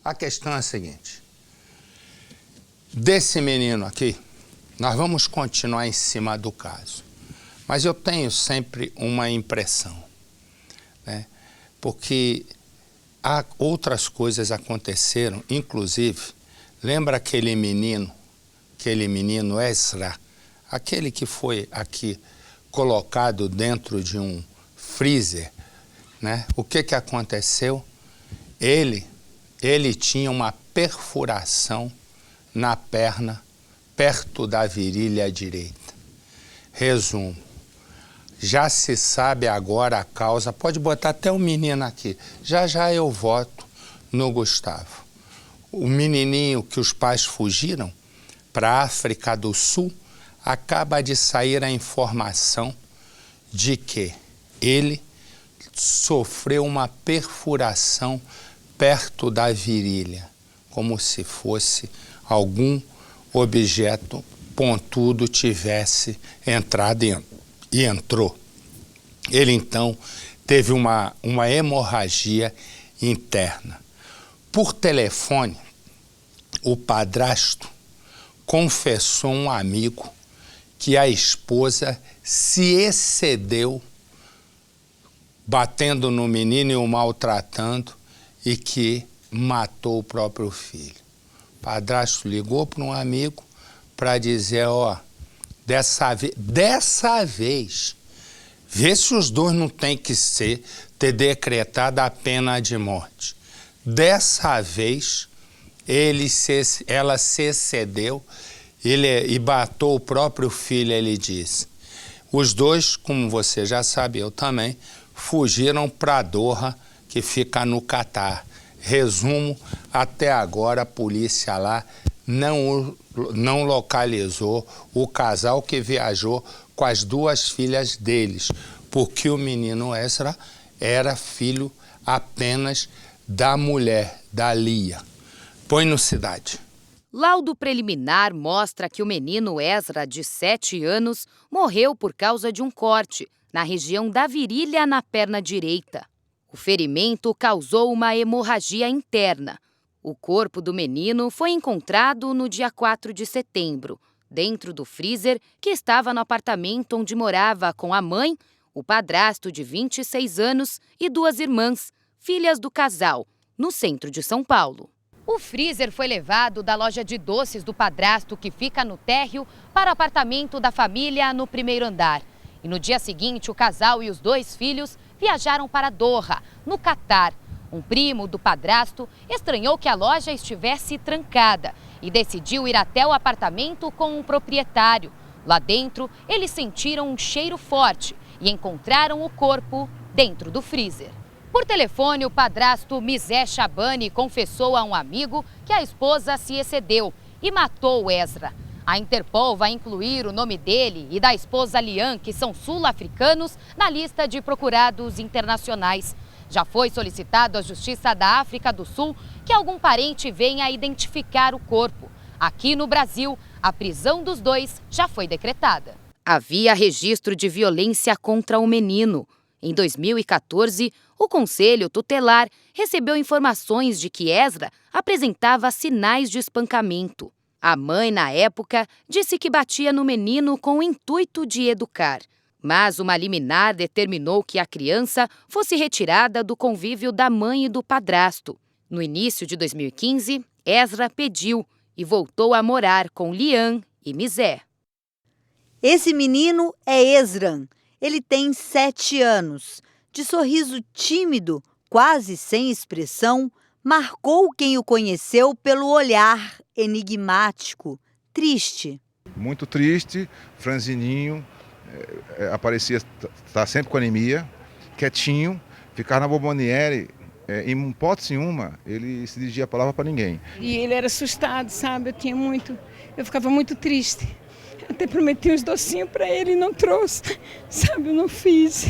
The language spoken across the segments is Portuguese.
A questão é a seguinte. Desse menino aqui, nós vamos continuar em cima do caso. Mas eu tenho sempre uma impressão, né? Porque outras coisas aconteceram, inclusive, lembra aquele menino Ezra, aquele que foi aqui colocado dentro de um freezer, né? O que aconteceu? Ele tinha uma perfuração na perna, perto da virilha direita. Resumo, já se sabe agora a causa, pode botar até o menino aqui, já eu voto no Gustavo. O menininho que os pais fugiram para a África do Sul, acaba de sair a informação de que ele sofreu uma perfuração perto da virilha, como se fosse algum objeto pontudo tivesse entrado e entrou. Ele então teve uma hemorragia interna. Por telefone, o padrasto confessou a um amigo que a esposa se excedeu batendo no menino e o maltratando e que matou o próprio filho. O padrasto ligou para um amigo para dizer, dessa vez, vê se os dois não têm que ter decretado a pena de morte. Dessa vez, ela se excedeu e matou o próprio filho, ele disse. Os dois, como você já sabe, eu também, fugiram para Doha, que fica no Catar. Resumo, até agora a polícia lá não localizou o casal que viajou com as duas filhas deles, porque o menino Ezra era filho apenas da mulher, da Lia. Põe no Cidade. Laudo preliminar mostra que o menino Ezra, de 7 anos, morreu por causa de um corte na região da virilha na perna direita. O ferimento causou uma hemorragia interna. O corpo do menino foi encontrado no dia 4 de setembro, dentro do freezer que estava no apartamento onde morava com a mãe, o padrasto de 26 anos e 2 irmãs, filhas do casal, no centro de São Paulo. O freezer foi levado da loja de doces do padrasto, que fica no térreo, para o apartamento da família no primeiro andar. E no dia seguinte, o casal e os 2 filhos viajaram para Doha, no Catar. Um primo do padrasto estranhou que a loja estivesse trancada e decidiu ir até o apartamento com o proprietário. Lá dentro, eles sentiram um cheiro forte e encontraram o corpo dentro do freezer. Por telefone, o padrasto Mizé Shabani confessou a um amigo que a esposa se excedeu e matou o Ezra. A Interpol vai incluir o nome dele e da esposa Lian, que são sul-africanos, na lista de procurados internacionais. Já foi solicitado à Justiça da África do Sul que algum parente venha identificar o corpo. Aqui no Brasil, a prisão dos 2 já foi decretada. Havia registro de violência contra o menino. Em 2014, o Conselho Tutelar recebeu informações de que Ezra apresentava sinais de espancamento. A mãe, na época, disse que batia no menino com o intuito de educar. Mas uma liminar determinou que a criança fosse retirada do convívio da mãe e do padrasto. No início de 2015, Ezra pediu e voltou a morar com Lian e Mizé. Esse menino é Ezran. Ele tem 7 anos. De sorriso tímido, quase sem expressão, marcou quem o conheceu pelo olhar enigmático, triste. Muito triste, franzininho, aparecia, tá sempre com anemia, quietinho, ficava na bomboniere, em hipótese nenhuma, ele se dirigia a palavra para ninguém. E ele era assustado, sabe? Eu ficava muito triste. Até prometi uns docinhos para ele e não trouxe, sabe? Eu não fiz.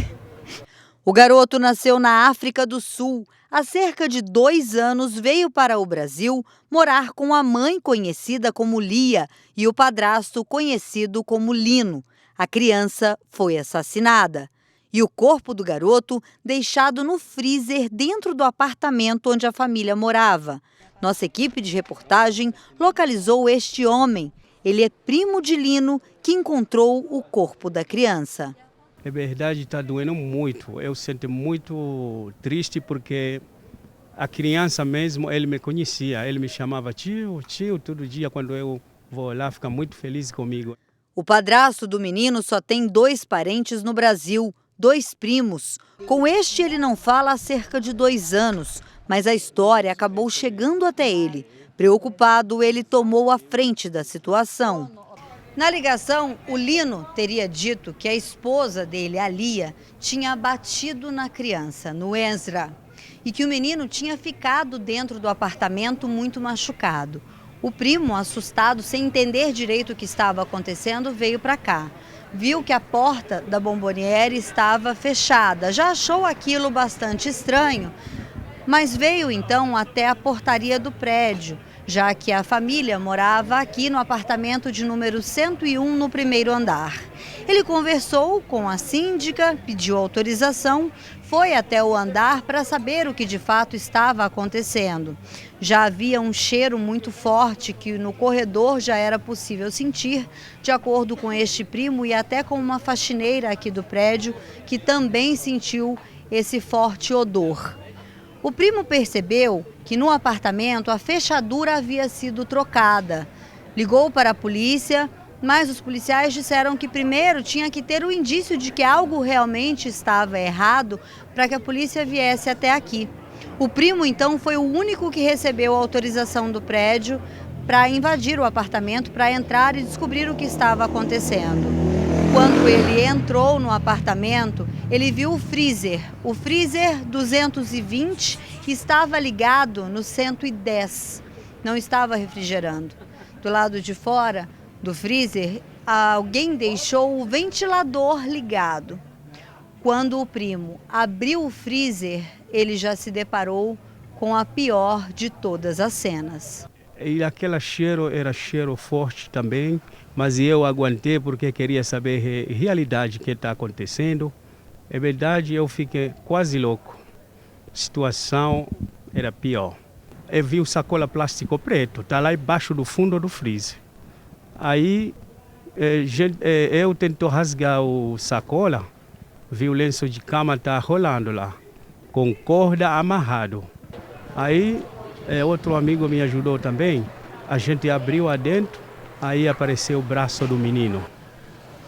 O garoto nasceu na África do Sul. Há cerca de 2 anos veio para o Brasil morar com a mãe, conhecida como Lia, e o padrasto, conhecido como Lino. A criança foi assassinada. E o corpo do garoto deixado no freezer dentro do apartamento onde a família morava. Nossa equipe de reportagem localizou este homem. Ele é primo de Lino, que encontrou o corpo da criança. É verdade, está doendo muito. Eu sinto muito triste porque a criança mesmo, ele me conhecia. Ele me chamava tio, tio, todo dia quando eu vou lá, fica muito feliz comigo. O padrasto do menino só tem 2 parentes no Brasil, 2 primos. Com este ele não fala há cerca de 2 anos, mas a história acabou chegando até ele. Preocupado, ele tomou a frente da situação. Na ligação, o Lino teria dito que a esposa dele, a Lia, tinha batido na criança, no Ezra, e que o menino tinha ficado dentro do apartamento muito machucado. O primo, assustado, sem entender direito o que estava acontecendo, veio para cá. Viu que a porta da bomboniere estava fechada, já achou aquilo bastante estranho, mas veio então até a portaria do prédio, já que a família morava aqui no apartamento de número 101, no 1º andar. Ele conversou com a síndica, pediu autorização, foi até o andar para saber o que de fato estava acontecendo. Já havia um cheiro muito forte que no corredor já era possível sentir, de acordo com este primo e até com uma faxineira aqui do prédio, que também sentiu esse forte odor. O primo percebeu que no apartamento a fechadura havia sido trocada. Ligou para a polícia, mas os policiais disseram que primeiro tinha que ter o indício de que algo realmente estava errado para que a polícia viesse até aqui. O primo, então, foi o único que recebeu a autorização do prédio para invadir o apartamento, para entrar e descobrir o que estava acontecendo. Quando ele entrou no apartamento, ele viu o freezer 220 estava ligado no 110, não estava refrigerando. Do lado de fora do freezer, alguém deixou o ventilador ligado. Quando o primo abriu o freezer, ele já se deparou com a pior de todas as cenas. E aquele cheiro era cheiro forte também, mas eu aguentei porque queria saber a realidade que está acontecendo. É verdade, eu fiquei quase louco. A situação era pior. Eu vi o sacola plástico preto, está lá embaixo do fundo do freezer. Aí eu tento rasgar o sacola, vi o lenço de cama tá rolando lá, com corda amarrado. Aí outro amigo me ajudou também, a gente abriu adentro, aí apareceu o braço do menino.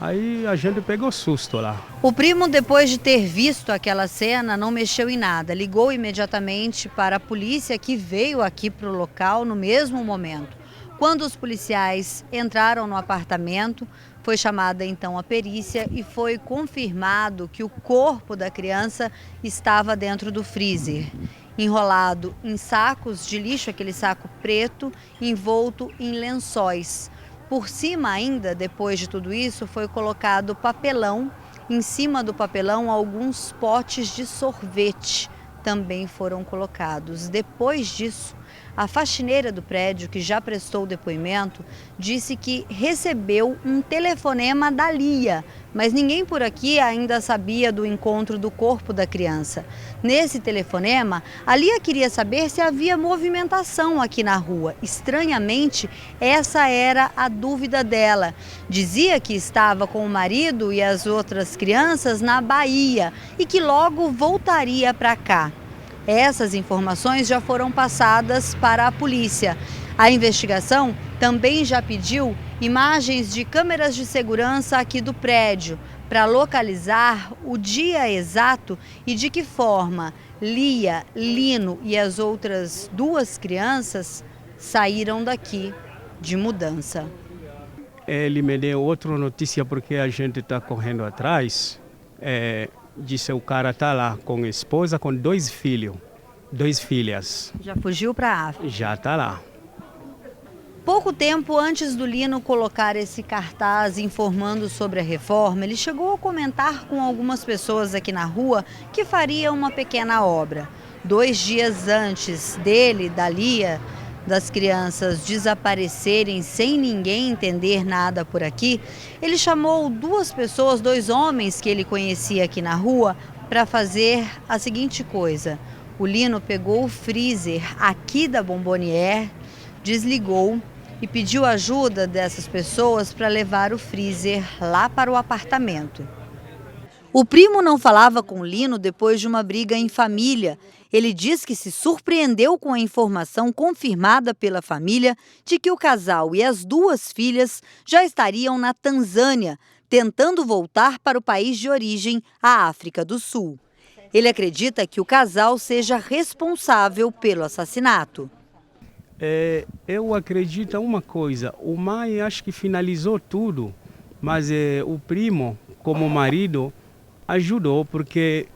Aí a gente pegou susto lá. O primo, depois de ter visto aquela cena, não mexeu em nada. Ligou imediatamente para a polícia, que veio aqui para o local no mesmo momento. Quando os policiais entraram no apartamento, foi chamada então a perícia e foi confirmado que o corpo da criança estava dentro do freezer, enrolado em sacos de lixo, aquele saco preto, envolto em lençóis. Por cima ainda, depois de tudo isso, foi colocado papelão. Em cima do papelão, alguns potes de sorvete também foram colocados. Depois disso, a faxineira do prédio, que já prestou depoimento, disse que recebeu um telefonema da Lia, mas ninguém por aqui ainda sabia do encontro do corpo da criança. Nesse telefonema, a Lia queria saber se havia movimentação aqui na rua. Estranhamente, essa era a dúvida dela. Dizia que estava com o marido e as outras crianças na Bahia e que logo voltaria para cá. Essas informações já foram passadas para a polícia. A investigação também já pediu imagens de câmeras de segurança aqui do prédio para localizar o dia exato e de que forma Lia, Lino e as outras 2 crianças saíram daqui de mudança. Ele me deu outra notícia porque a gente está correndo atrás. Disse o cara está lá com a esposa, com 2 filhos, 2 filhas. Já fugiu para a África? Já está lá. Pouco tempo antes do Lino colocar esse cartaz informando sobre a reforma, ele chegou a comentar com algumas pessoas aqui na rua que faria uma pequena obra. 2 dias antes dele, da Lia, das crianças desaparecerem sem ninguém entender nada por aqui, ele chamou 2 pessoas, 2 homens que ele conhecia aqui na rua, para fazer a seguinte coisa. O Lino pegou o freezer aqui da Bomboniere, desligou e pediu ajuda dessas pessoas para levar o freezer lá para o apartamento. O primo não falava com Lino depois de uma briga em família. Ele diz que se surpreendeu com a informação confirmada pela família de que o casal e as 2 filhas já estariam na Tanzânia, tentando voltar para o país de origem, a África do Sul. Ele acredita que o casal seja responsável pelo assassinato. Eu acredito uma coisa, o mãe acho que finalizou tudo, mas o primo, como marido, ajudou, porque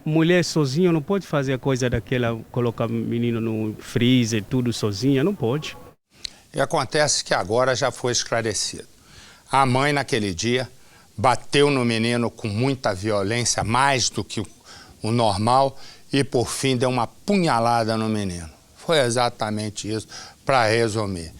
mulher sozinha não pode fazer a coisa daquela, colocar o menino no freezer, tudo sozinha, não pode. E acontece que agora já foi esclarecido. A mãe, naquele dia, bateu no menino com muita violência, mais do que o normal, e por fim deu uma punhalada no menino. Foi exatamente isso, para resumir.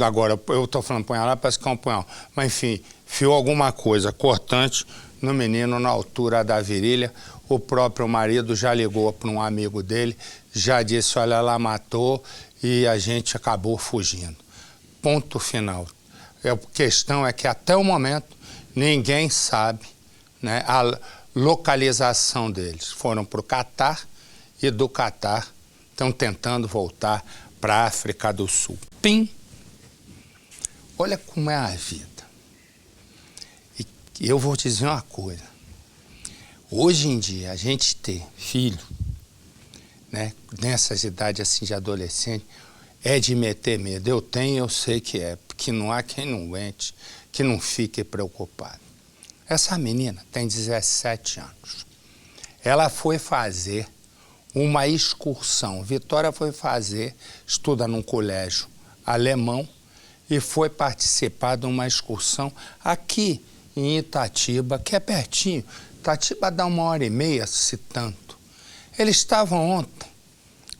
Agora, eu estou falando punhalada, parece que é um punhal. Mas enfim, enfiou alguma coisa cortante no menino na altura da virilha. O próprio marido já ligou para um amigo dele, já disse, olha, ela matou e a gente acabou fugindo. Ponto final. A questão é que até o momento ninguém sabe, né, a localização deles. Foram para o Catar e do Catar estão tentando voltar para a África do Sul. Pim! Olha como é a vida. E eu vou te dizer uma coisa. Hoje em dia, a gente ter filho, né, nessas idades assim de adolescente, é de meter medo. Eu tenho, eu sei que é, porque não há quem não aguente, que não fique preocupado. Essa menina tem 17 anos. Ela foi fazer uma excursão. Vitória foi fazer, estuda num colégio alemão, e foi participar de uma excursão aqui em Itatiba, que é pertinho. Itatiba dá 1h30, se tanto. Eles estavam ontem,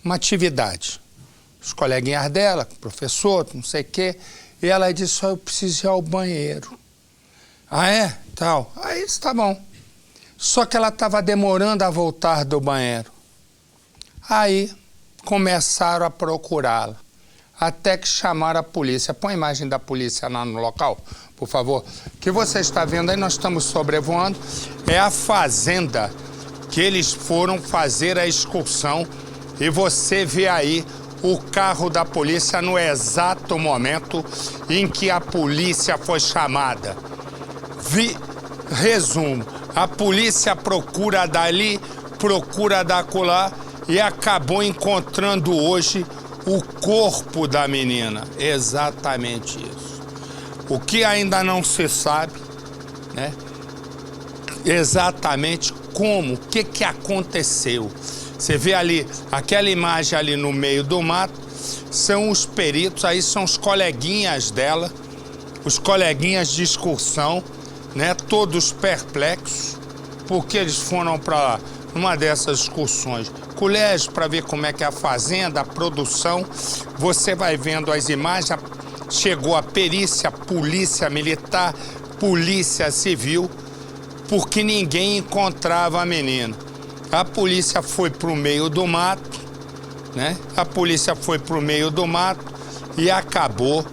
uma atividade. Os coleguinhas dela, professor, não sei o quê, e ela disse, eu preciso ir ao banheiro. Ah, é? Tal. Aí está bom. Só que ela estava demorando a voltar do banheiro. Aí começaram a procurá-la, até que chamaram a polícia. Põe a imagem da polícia lá no local, por favor. O que você está vendo aí, nós estamos sobrevoando, é a fazenda que eles foram fazer a excursão, e você vê aí o carro da polícia no exato momento em que a polícia foi chamada. Resumo, a polícia procura dali, procura da acolá, e acabou encontrando hoje o corpo da menina. Exatamente isso. O que ainda não se sabe, né? Exatamente como, o que aconteceu. Você vê ali, aquela imagem ali no meio do mato, são os peritos, aí são os coleguinhas dela, os coleguinhas de excursão, né? Todos perplexos, porque eles foram para uma dessas excursões, colégio, para ver como é que é a fazenda, a produção. Você vai vendo as imagens, chegou a perícia, polícia militar, polícia civil, porque ninguém encontrava a menina. A polícia foi para o meio do mato, né? A polícia foi para o meio do mato e acabou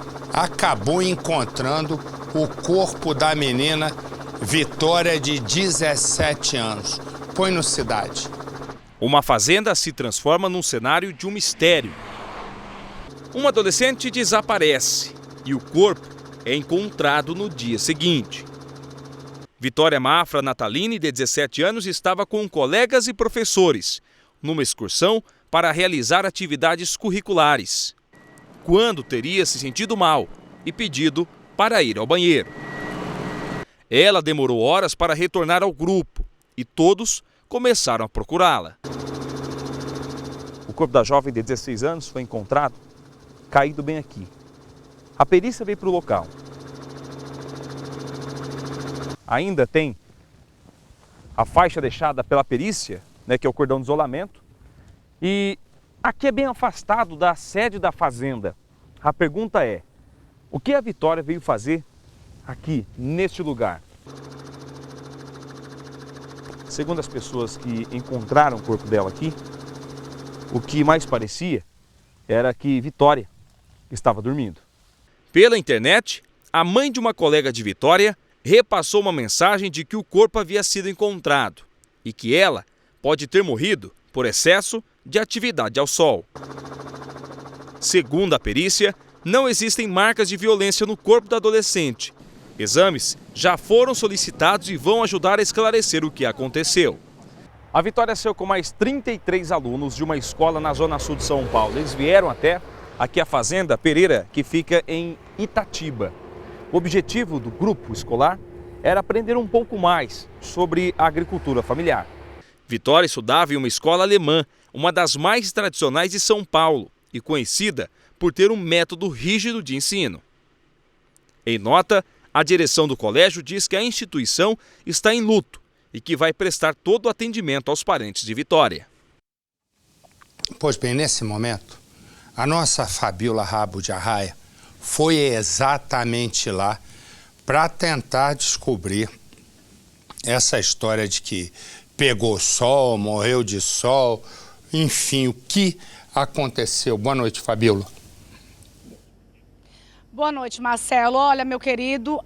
encontrando o corpo da menina Vitória, de 17 anos. Põe no Cidade. Uma fazenda se transforma num cenário de um mistério. Uma adolescente desaparece e o corpo é encontrado no dia seguinte. Vitória Mafra Nataline, de 17 anos, estava com colegas e professores numa excursão para realizar atividades curriculares, quando teria se sentido mal e pedido para ir ao banheiro. Ela demorou horas para retornar ao grupo e todos começaram a procurá-la. O corpo da jovem de 16 anos foi encontrado caído bem aqui. A perícia veio para o local. Ainda tem a faixa deixada pela perícia, né, que é o cordão de isolamento, e Aqui é bem afastado da sede da fazenda. A pergunta é, o que a Vitória veio fazer aqui, neste lugar? Segundo as pessoas que encontraram o corpo dela aqui, o que mais parecia era que Vitória estava dormindo. Pela internet, a mãe de uma colega de Vitória repassou uma mensagem de que o corpo havia sido encontrado e que ela pode ter morrido por excesso de atividade ao sol. Segundo a perícia, não existem marcas de violência no corpo da adolescente. Exames já foram solicitados e vão ajudar a esclarecer o que aconteceu. A Vitória saiu com mais 33 alunos de uma escola na zona sul de São Paulo. Eles vieram até aqui a Fazenda Pereira, que fica em Itatiba. O objetivo do grupo escolar era aprender um pouco mais sobre a agricultura familiar. Vitória estudava em uma escola alemã, uma das mais tradicionais de São Paulo e conhecida por ter um método rígido de ensino. Em nota, a direção do colégio diz que a instituição está em luto e que vai prestar todo o atendimento aos parentes de Vitória. Pois bem, nesse momento, a nossa Fabíola Rabo de Arraia foi exatamente lá para tentar descobrir essa história de que pegou sol, morreu de sol, enfim, o que aconteceu. Boa noite, Fabíola. Boa noite, Marcelo. Olha, meu querido,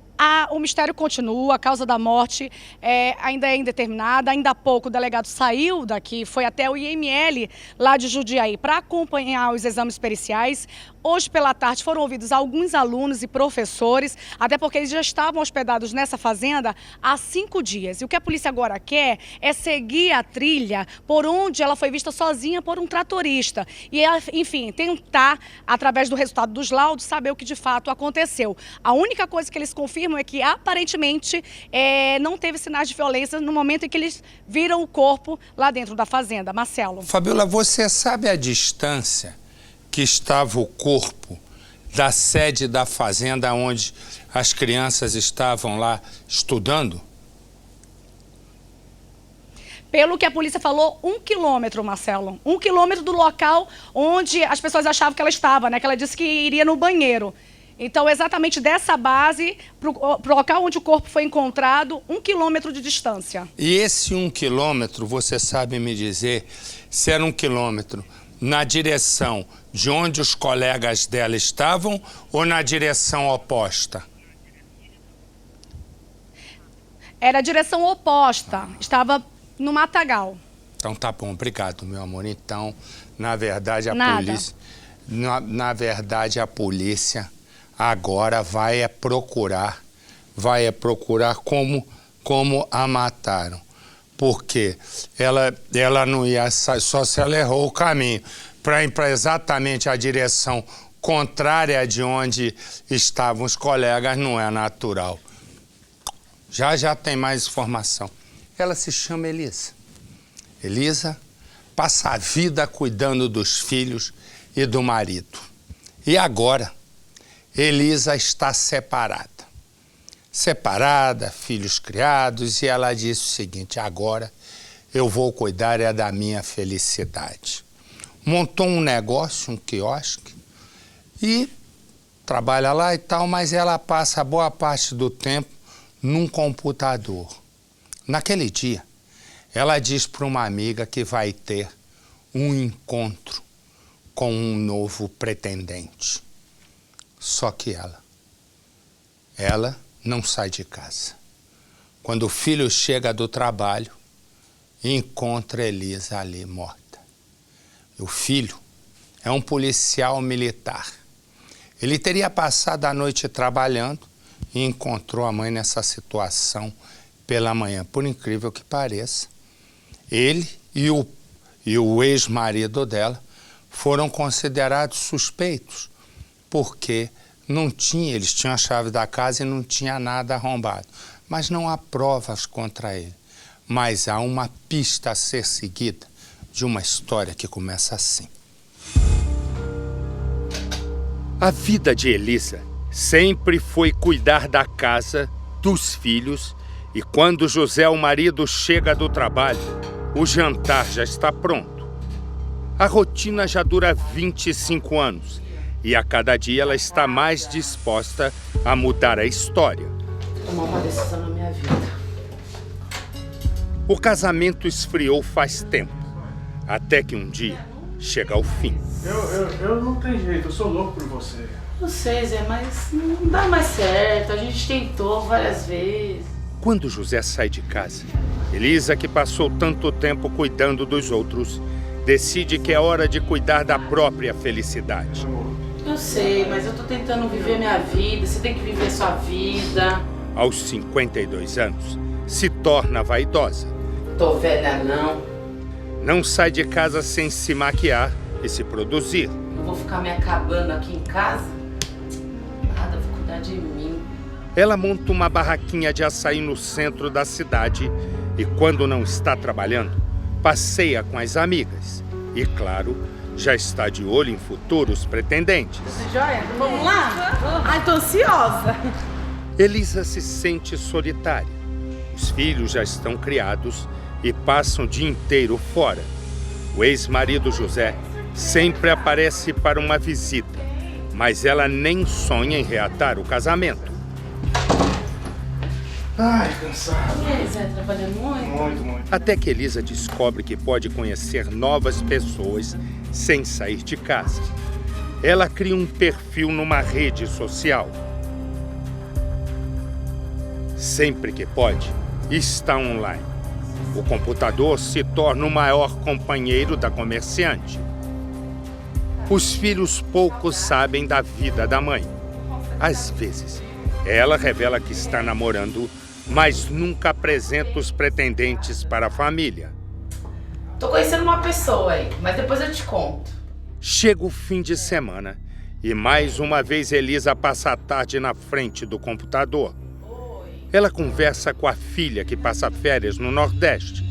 o mistério continua, a causa da morte ainda é indeterminada. Ainda há pouco o delegado saiu daqui, foi até o IML lá de Jundiaí para acompanhar os exames periciais. Hoje pela tarde foram ouvidos alguns alunos e professores, até porque eles já estavam hospedados nessa fazenda há 5 dias. E o que a polícia agora quer é seguir a trilha por onde ela foi vista sozinha por um tratorista. E, enfim, tentar, através do resultado dos laudos, saber o que de fato aconteceu. A única coisa que eles confirmam é que, aparentemente, não teve sinais de violência no momento em que eles viram o corpo lá dentro da fazenda. Marcelo. Fabíola, você sabe a distância que estava o corpo da sede da fazenda onde as crianças estavam lá estudando? Pelo que a polícia falou, 1 quilômetro, Marcelo. 1 quilômetro do local onde as pessoas achavam que ela estava, né? Que ela disse que iria no banheiro. Então, exatamente dessa base, para o local onde o corpo foi encontrado, 1 quilômetro de distância. E esse 1 quilômetro, você sabe me dizer se era 1 quilômetro na direção de onde os colegas dela estavam ou na direção oposta? Era a direção oposta, estava no matagal. Então tá bom, obrigado, meu amor. Então, na verdade, a polícia... Na verdade, a polícia agora vai procurar como a mataram. Porque ela não ia sair, só se ela errou o caminho para ir para exatamente a direção contrária de onde estavam os colegas, não é natural. Já tem mais informação. Ela se chama Elisa. Elisa passa a vida cuidando dos filhos e do marido. E agora, Elisa está separada. Filhos criados, e ela disse o seguinte: agora eu vou cuidar da minha felicidade. Montou um negócio, um quiosque, e trabalha lá e tal, mas ela passa boa parte do tempo num computador. Naquele dia, ela diz para uma amiga que vai ter um encontro com um novo pretendente. Só que ela não sai de casa. Quando o filho chega do trabalho, encontra Elisa ali morta. O filho é um policial militar. Ele teria passado a noite trabalhando e encontrou a mãe nessa situação pela manhã. Por incrível que pareça, ele e o ex-marido dela foram considerados suspeitos, porque eles tinham a chave da casa e não tinha nada arrombado. Mas não há provas contra ele. Mas há uma pista a ser seguida de uma história que começa assim. A vida de Elisa sempre foi cuidar da casa, dos filhos, e quando José, o marido, chega do trabalho, o jantar já está pronto. A rotina já dura 25 anos e a cada dia ela está mais disposta a mudar a história. Tomar uma decisão na minha vida. O casamento esfriou faz tempo, até que um dia chega ao fim. Eu não tenho jeito, eu sou louco por você. Não sei, Zé, mas não dá mais certo. A gente tentou várias vezes. Quando José sai de casa, Elisa, que passou tanto tempo cuidando dos outros, decide que é hora de cuidar da própria felicidade. Eu sei, mas eu tô tentando viver minha vida. Você tem que viver sua vida. Aos 52 anos, se torna vaidosa. Tô velha, não. Não sai de casa sem se maquiar e se produzir. Eu vou ficar me acabando aqui em casa? Nada, vou cuidar de mim. Ela monta uma barraquinha de açaí no centro da cidade e, quando não está trabalhando, passeia com as amigas. E, claro, já está de olho em futuros pretendentes. Joia? Vamos lá? Ai, tô ansiosa. Elisa se sente solitária. Os filhos já estão criados e passam o dia inteiro fora. O ex-marido José sempre aparece para uma visita, mas ela nem sonha em reatar o casamento. Ai, cansado. E aí, Zé, trabalhando muito? Muito. Até que Elisa descobre que pode conhecer novas pessoas sem sair de casa. Ela cria um perfil numa rede social. Sempre que pode, está online. O computador se torna o maior companheiro da comerciante. Os filhos pouco sabem da vida da mãe. Às vezes, ela revela que está namorando, mas nunca apresenta os pretendentes para a família. Tô conhecendo uma pessoa aí, mas depois eu te conto. Chega o fim de semana e mais uma vez Elisa passa a tarde na frente do computador. Ela conversa com a filha que passa férias no Nordeste.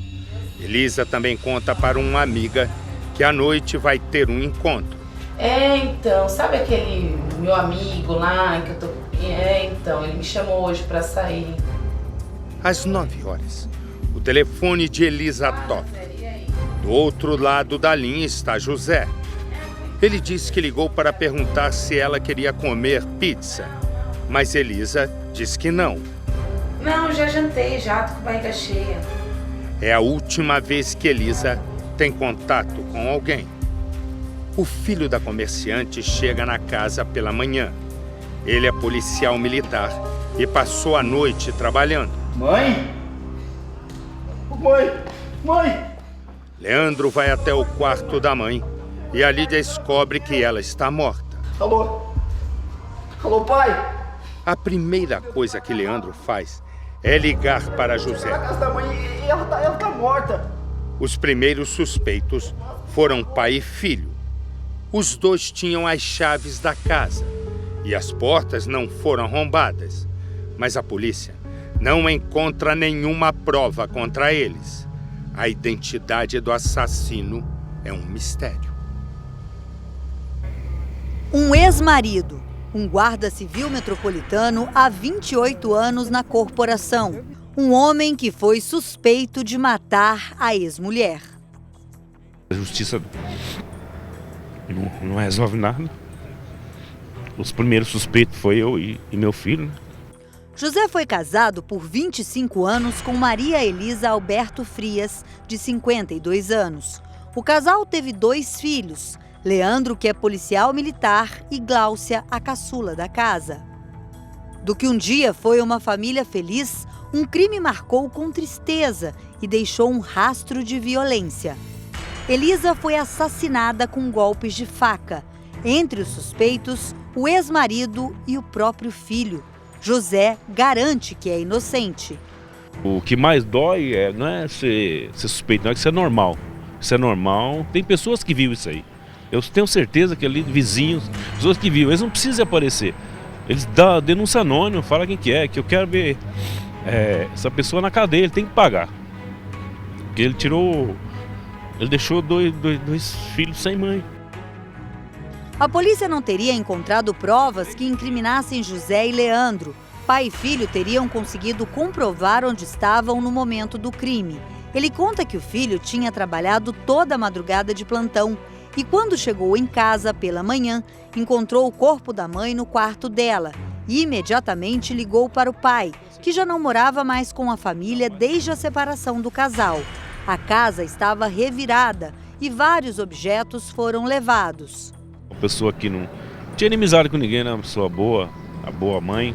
Elisa também conta para uma amiga que à noite vai ter um encontro. Então, sabe aquele meu amigo lá que eu tô... então, ele me chamou hoje pra sair. Às 9 horas, o telefone de Elisa toca. Do outro lado da linha está José. Ele disse que ligou para perguntar se ela queria comer pizza, mas Elisa diz que não. Não, já jantei, já tô com a barriga cheia. É a última vez que Elisa tem contato com alguém. O filho da comerciante chega na casa pela manhã. Ele é policial militar e passou a noite trabalhando. Mãe? Mãe! Leandro vai até o quarto da mãe e ali descobre que ela está morta. Alô, pai? A primeira coisa que Leandro faz é ligar para José. Na casa da mãe e ela tá morta. Os primeiros suspeitos foram pai e filho. Os dois tinham as chaves da casa e as portas não foram arrombadas. Mas a polícia não encontra nenhuma prova contra eles. A identidade do assassino é um mistério. Um ex-marido, um guarda civil metropolitano há 28 anos na corporação. Um homem que foi suspeito de matar a ex-mulher. A justiça não resolve nada. Os primeiros suspeitos foi eu e meu filho, né? José foi casado por 25 anos com Maria Elisa Alberto Frias, de 52 anos. O casal teve 2 filhos, Leandro, que é policial militar, e Gláucia, a caçula da casa. Do que um dia foi uma família feliz, um crime marcou com tristeza e deixou um rastro de violência. Elisa foi assassinada com golpes de faca. Entre os suspeitos, o ex-marido e o próprio filho. José garante que é inocente. O que mais dói não é ser suspeito, não, é que isso é normal. Isso é normal. Tem pessoas que vivem isso aí. Eu tenho certeza que ali, vizinhos, pessoas que vivem, eles não precisam aparecer. Eles dão denúncia anônima, falam quem que é, que eu quero ver essa pessoa na cadeia, ele tem que pagar. Porque ele deixou dois filhos sem mãe. A polícia não teria encontrado provas que incriminassem José e Leandro. Pai e filho teriam conseguido comprovar onde estavam no momento do crime. Ele conta que o filho tinha trabalhado toda a madrugada de plantão. e quando chegou em casa pela manhã, encontrou o corpo da mãe no quarto dela e imediatamente ligou para o pai, que já não morava mais com a família desde a separação do casal. A casa estava revirada e vários objetos foram levados. Uma pessoa que não tinha inimizade com ninguém, né? Uma pessoa boa, a boa mãe.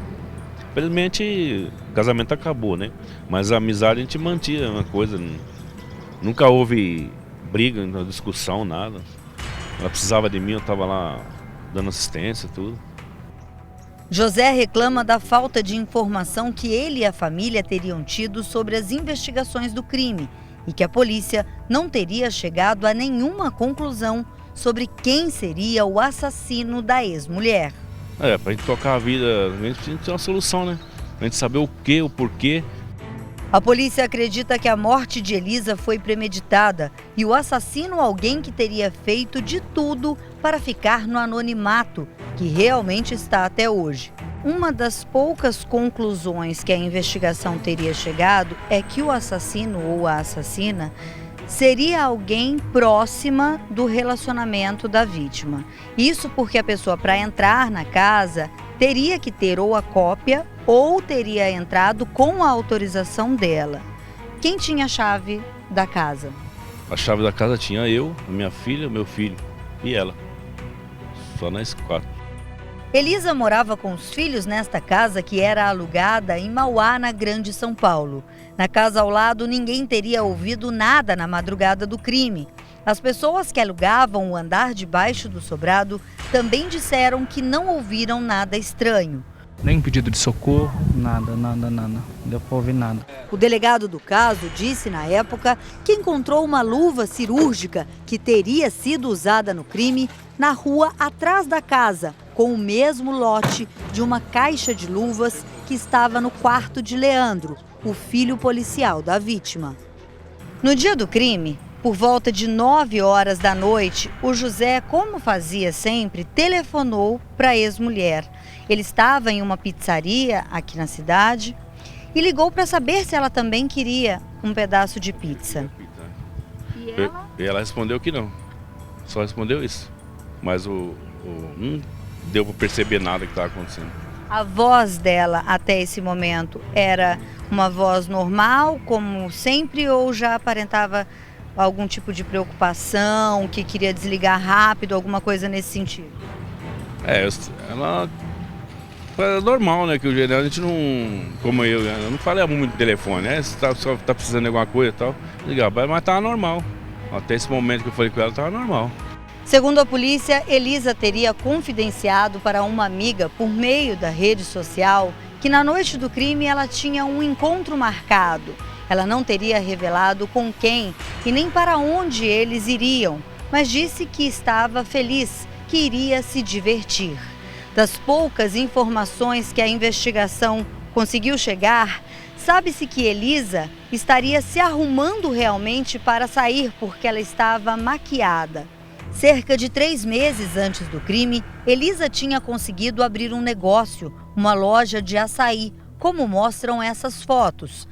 Infelizmente, o casamento acabou, né? Mas a amizade a gente mantinha uma coisa. Nunca houve briga, discussão, nada. Ela precisava de mim, eu estava lá dando assistência, tudo. José reclama da falta de informação que ele e a família teriam tido sobre as investigações do crime e que a polícia não teria chegado a nenhuma conclusão sobre quem seria o assassino da ex-mulher. Pra gente tocar a vida, a gente precisa ter uma solução, né? Pra gente saber o que, o porquê. A polícia acredita que a morte de Elisa foi premeditada e o assassino alguém que teria feito de tudo para ficar no anonimato, que realmente está até hoje. Uma das poucas conclusões que a investigação teria chegado é que o assassino ou a assassina seria alguém próxima do relacionamento da vítima. Isso porque a pessoa, para entrar na casa, teria que ter ou a cópia ou teria entrado com a autorização dela. Quem tinha a chave da casa? A chave da casa tinha eu, a minha filha, meu filho e ela. Só nós 4. Elisa morava com os filhos nesta casa que era alugada em Mauá, na Grande São Paulo. Na casa ao lado, ninguém teria ouvido nada na madrugada do crime. As pessoas que alugavam o andar de baixo do sobrado também disseram que não ouviram nada estranho. Nem pedido de socorro, nada. Não deu para ouvir nada. O delegado do caso disse na época que encontrou uma luva cirúrgica que teria sido usada no crime na rua atrás da casa, com o mesmo lote de uma caixa de luvas que estava no quarto de Leandro, o filho policial da vítima. No dia do crime, por volta de 9 horas da noite, o José, como fazia sempre, telefonou para a ex-mulher. Ele estava em uma pizzaria aqui na cidade e ligou para saber se ela também queria um pedaço de pizza. E ela respondeu que não. Só respondeu isso. Mas não deu para perceber nada que estava acontecendo. A voz dela até esse momento era uma voz normal, como sempre, ou já aparentava algum tipo de preocupação, que queria desligar rápido, alguma coisa nesse sentido? Ela é normal, né? Que o geral a gente não, como eu não falei muito no telefone, né? Se tá precisando de alguma coisa e tal, ligava, mas tava normal. Até esse momento que eu falei com ela, tava normal. Segundo a polícia, Elisa teria confidenciado para uma amiga por meio da rede social que na noite do crime ela tinha um encontro marcado. Ela não teria revelado com quem e nem para onde eles iriam, mas disse que estava feliz, que iria se divertir. Das poucas informações que a investigação conseguiu chegar, sabe-se que Elisa estaria se arrumando realmente para sair porque ela estava maquiada. Cerca de 3 meses antes do crime, Elisa tinha conseguido abrir um negócio, uma loja de açaí, como mostram essas fotos.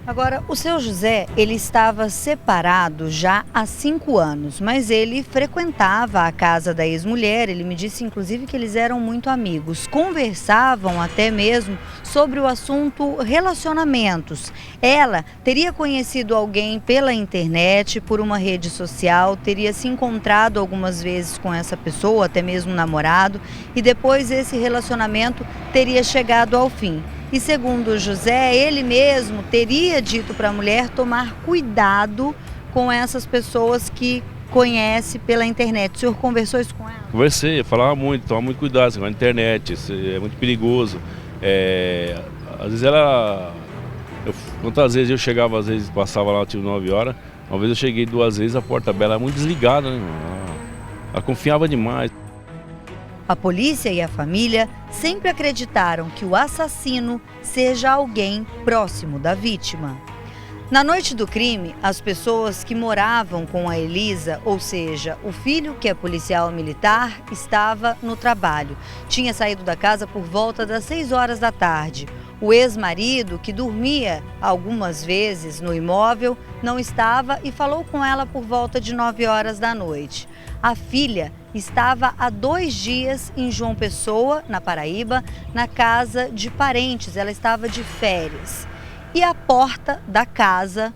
Agora, o seu José, ele estava separado já há 5 anos, mas ele frequentava a casa da ex-mulher. Ele me disse, inclusive, que eles eram muito amigos. Conversavam até mesmo sobre o assunto relacionamentos. Ela teria conhecido alguém pela internet, por uma rede social, teria se encontrado algumas vezes com essa pessoa, até mesmo namorado, e depois esse relacionamento teria chegado ao fim. E segundo José, ele mesmo teria dito para a mulher tomar cuidado com essas pessoas que conhece pela internet. O senhor conversou isso com ela? Conversei, falava muito, toma muito cuidado com a internet, isso é muito perigoso. Às vezes quantas vezes eu chegava, às vezes passava lá, tipo 9 horas, uma vez eu cheguei 2 vezes, a porta dela era muito desligada, né? Ela confiava demais. A polícia e a família sempre acreditaram que o assassino seja alguém próximo da vítima. Na noite do crime, as pessoas que moravam com a Elisa, ou seja, o filho, que é policial militar, estava no trabalho. Tinha saído da casa por volta das 6 horas da tarde. O ex-marido, que dormia algumas vezes no imóvel, não estava e falou com ela por volta de 9 horas da noite. A filha estava há 2 dias em João Pessoa, na Paraíba, na casa de parentes. Ela estava de férias. E à porta da casa,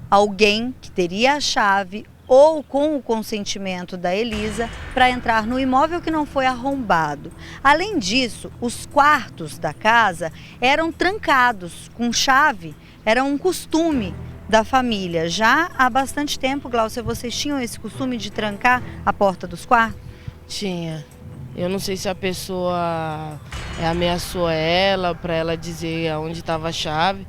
alguém que teria a chave ou com o consentimento da Elisa para entrar no imóvel que não foi arrombado. Além disso, os quartos da casa eram trancados com chave, era um costume da família. Já há bastante tempo, Gláucia, vocês tinham esse costume de trancar a porta dos quartos? Tinha. Eu não sei se a pessoa ameaçou ela para ela dizer aonde estava a chave,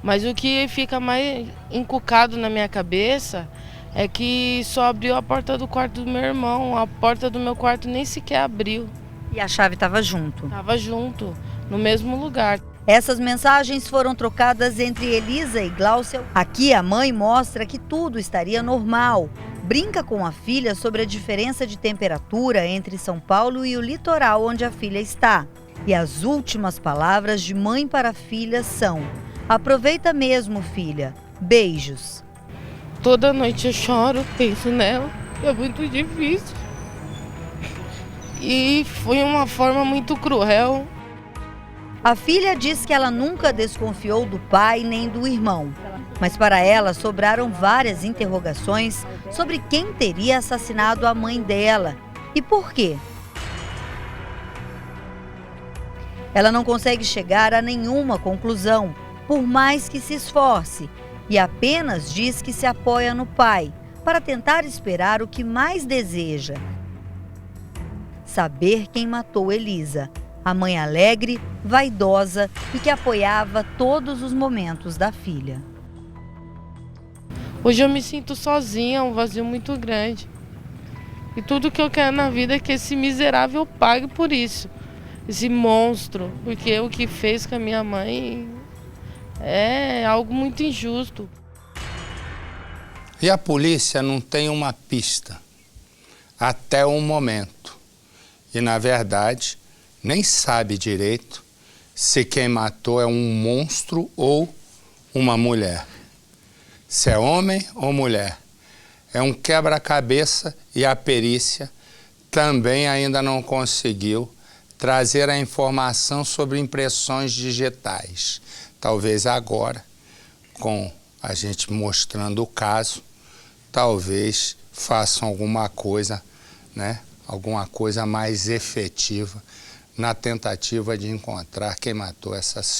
mas o que fica mais encucado na minha cabeça é que só abriu a porta do quarto do meu irmão, a porta do meu quarto nem sequer abriu. E a chave estava junto? Estava junto, no mesmo lugar. Essas mensagens foram trocadas entre Elisa e Gláucia. Aqui a mãe mostra que tudo estaria normal. Brinca com a filha sobre a diferença de temperatura entre São Paulo e o litoral onde a filha está. E as últimas palavras de mãe para a filha são: aproveita mesmo, filha. Beijos. Toda noite eu choro, penso nela. É muito difícil. E foi uma forma muito cruel. A filha diz que ela nunca desconfiou do pai nem do irmão. Mas para ela sobraram várias interrogações sobre quem teria assassinado a mãe dela e por quê. Ela não consegue chegar a nenhuma conclusão, por mais que se esforce, e apenas diz que se apoia no pai para tentar esperar o que mais deseja: saber quem matou Elisa, a mãe alegre, vaidosa e que apoiava todos os momentos da filha. Hoje eu me sinto sozinha, um vazio muito grande. E tudo que eu quero na vida é que esse miserável pague por isso. Esse monstro, porque o que fez com a minha mãe é algo muito injusto. E a polícia não tem uma pista até o momento. E, na verdade, nem sabe direito se quem matou é um monstro ou uma mulher. Se é homem ou mulher. É um quebra-cabeça e a perícia também ainda não conseguiu trazer a informação sobre impressões digitais. Talvez agora, com a gente mostrando o caso, talvez façam alguma coisa, né? Alguma coisa mais efetiva na tentativa de encontrar quem matou essa senhora.